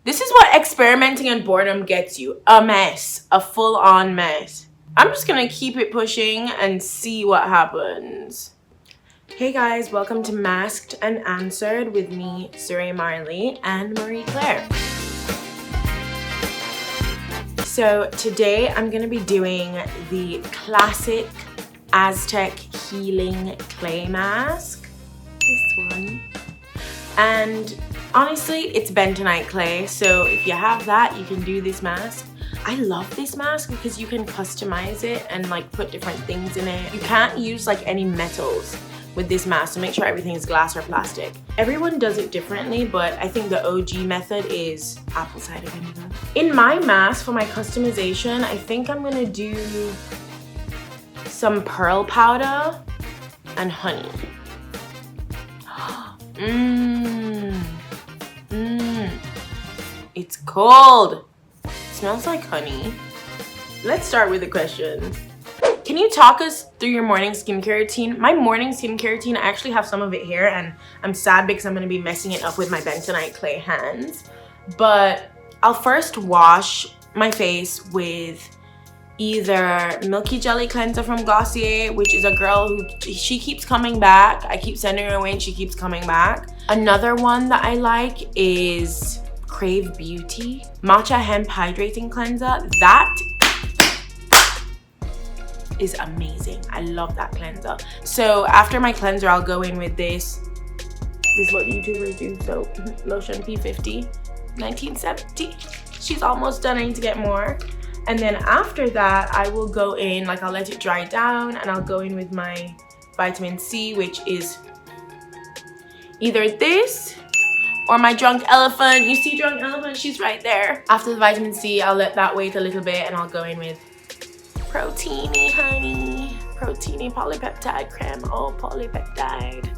This is what experimenting and boredom gets you. A mess. A full-on mess. I'm just gonna keep it pushing and see what happens. Hey guys, welcome to Masked and Answered with me, Zuri Marley and Marie Claire. So today I'm gonna be doing the classic Aztec healing clay mask. This one. And honestly, it's bentonite clay, so if you have that, you can do this mask. I love this mask because you can customize it and like put different things in it. You can't use like any metals with this mask, so make sure everything is glass or plastic. Everyone does it differently, but I think the OG method is apple cider vinegar. In my mask, for my customization, I think I'm gonna do some pearl powder and honey. It's cold. It smells like honey. Let's start with the questions. Can you talk us through your morning skincare routine? My morning skincare routine, I actually have some of it here, and I'm sad because I'm gonna be messing it up with my bentonite clay hands. But I'll first wash my face with either Milky Jelly Cleanser from Glossier, which is a girl who, she keeps coming back. I keep sending her away and she keeps coming back. Another one that I like is Crave Beauty Matcha Hemp Hydrating Cleanser. That is amazing. I love that cleanser. So after my cleanser, I'll go in with this. This is what YouTubers do. So lotion P50, 1970. She's almost done. I need to get more. And then after that, I will go in, like I'll let it dry down, and I'll go in with my vitamin C, which is either this or my Drunk Elephant. You see Drunk Elephant? She's right there. After the vitamin C, I'll let that wait a little bit, and I'll go in with Proteiny Honey, Proteiny Polypeptide Creme, oh polypeptide.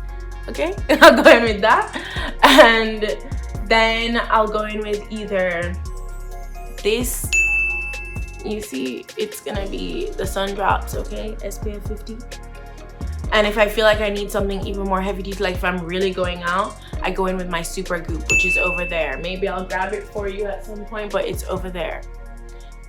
Okay, I'll go in with that. And then I'll go in with either this, you see, it's gonna be the Sun Drops, okay, SPF 50. And if I feel like I need something even more heavy duty, like if I'm really going out, I go in with my Super Goop, which is over there. Maybe I'll grab it for you at some point, but it's over there.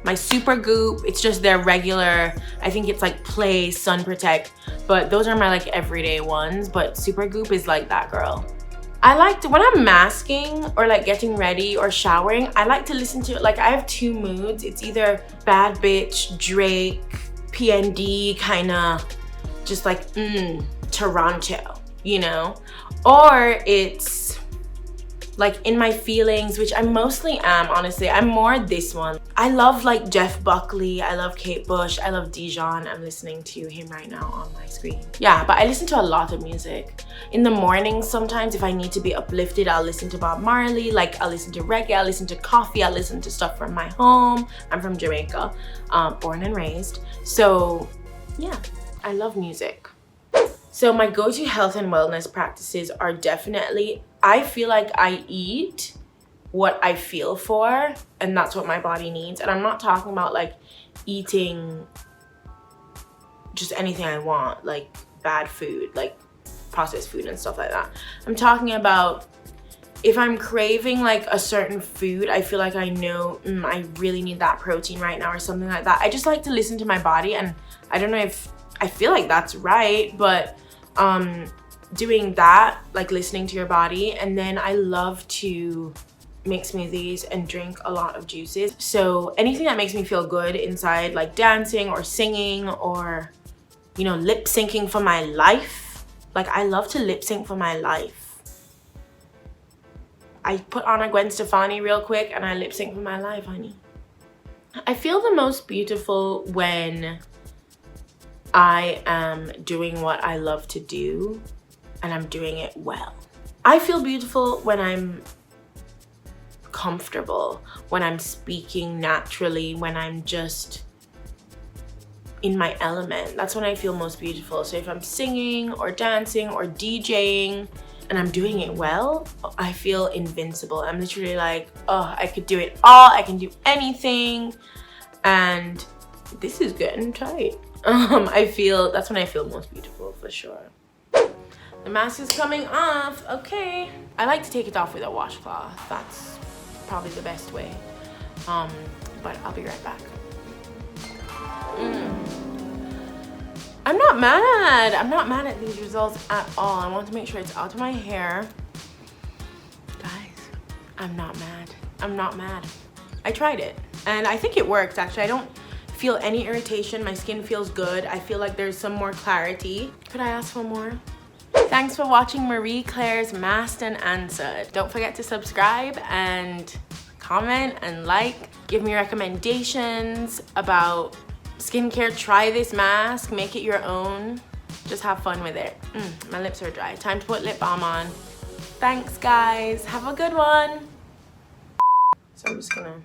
My Super Goop, it's just their regular, I think it's like Play Sun Protect, but those are my like everyday ones, but Super Goop is like that, girl. I like to, when I'm masking or like getting ready or showering, I like to listen to, like I have two moods. It's either Bad Bitch, Drake, PND, kind of just like, Toronto, you know? Or it's like in my feelings, which I mostly am, honestly. I'm more this one. I love like Jeff Buckley, I love Kate Bush, I love Dijon. I'm listening to him right now on my screen. Yeah, but I listen to a lot of music. In the mornings, sometimes if I need to be uplifted, I'll listen to Bob Marley, like I'll listen to reggae, I'll listen to coffee, I'll listen to stuff from my home. I'm from Jamaica, born and raised. So yeah, I love music. So my go-to health and wellness practices are definitely, I feel like I eat what I feel for, and that's what my body needs. And I'm not talking about like eating just anything I want, like bad food, like processed food and stuff like that. I'm talking about if I'm craving like a certain food, I feel like I know I really need that protein right now or something like that. I just like to listen to my body, and I don't know if I feel like that's right, but doing that, like listening to your body. And then I love to make smoothies and drink a lot of juices. So anything that makes me feel good inside, like dancing or singing or, you know, lip syncing for my life. Like I love to lip sync for my life. I put on a Gwen Stefani real quick and I lip sync for my life, honey. I feel the most beautiful when I am doing what I love to do and I'm doing it well. I feel beautiful when I'm comfortable, when I'm speaking naturally, when I'm just in my element. That's when I feel most beautiful. So if I'm singing or dancing or DJing and I'm doing it well, I feel invincible. I'm literally like, oh, I could do it all. I can do anything. And this is getting tight. I feel, that's when I feel most beautiful for sure. The mask is coming off. Okay. I like to take it off with a washcloth. That's probably the best way. But I'll be right back. I'm not mad. I'm not mad at these results at all. I want to make sure it's out of my hair. Guys, I'm not mad. I'm not mad. I tried it and I think it worked actually. I don't feel any irritation. My skin feels good. I feel like there's some more clarity. Could I ask for more? Thanks for watching Marie Claire's Masked and Answered. Don't forget to subscribe and comment and like. Give me recommendations about skincare. Try this mask, make it your own. Just have fun with it. My lips are dry. Time to put lip balm on. Thanks guys, have a good one. So I'm just gonna